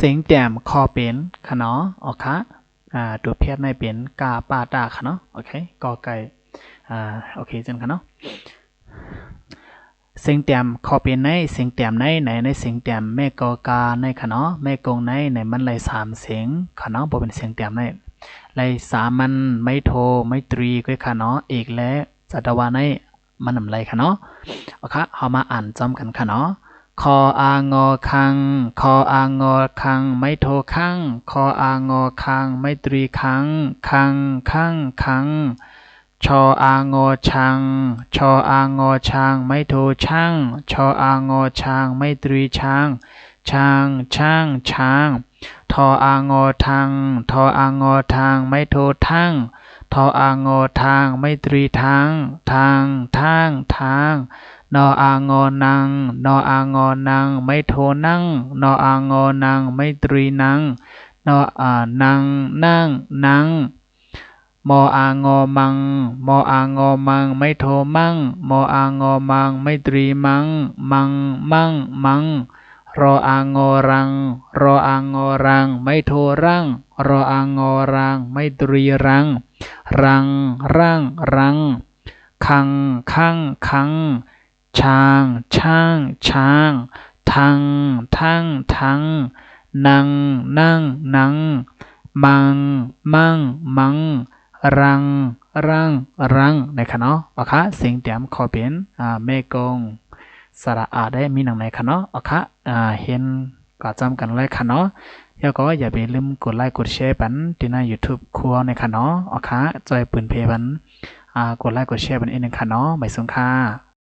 เสียงแต้มคอเป็นค่ะเนาะโอเคตัวเพียรในเป็นกาปาตาค่ะเนาะโอเคกอไก่โอเคจังค่ะเนาะเสียงแต้มคอเป็นในเสียงแต้มในเสียงแต้มแม่กอกาในค่ะเนาะแม่กงในมันเลย3เสียงค่ะเนาะบ่เป็นเสียงแต้มในเลยสามันไม่โทไม่ตรีก็ค่ะเนาะเอกและจัตวาในมันนำไรค่ะเนาะโอเคเฮามาอ่านจำกันค่ะเนาะคออางอคังคออางอคังไม่โทคังคออางอคังไม่ตรีคังคังคังชออางอชังชออางอช้างไม่โทช่างชออางอช้างไม่ตรีช้างช้างทออางอทังทออางอทางไม่โททั้งทออางอทางไม่ตรีทางทางนออางอนังนออางอนังไม่โทนั่งนออางอนังไม่ตรีนังนอนังนั่งมออางอมังมออางอมังไม่โทมั่งมออางอมังไม่ตรีมังมังรออางอรังรออางอรังไม่โทรังรออางอรังไม่ตรีรังคังช้างทังนังมังรังนะคะเนาะโอเคเสียงแต้มขอเป็นแม่กงสระอาได้มีหนังไหนคะเนาะโอเคเห็นก็จำกันเลยค่ะเนาะแล้วก็อย่าไปลืมกดไลค์กดแชร์ปันที่หน้า YouTube ครัวในค่ะเนาะโอเคจอยปืนเพบันกดไลค์กดแชร์ปันอีกหนึ่งค่ะเนาะใบสุงค่ะ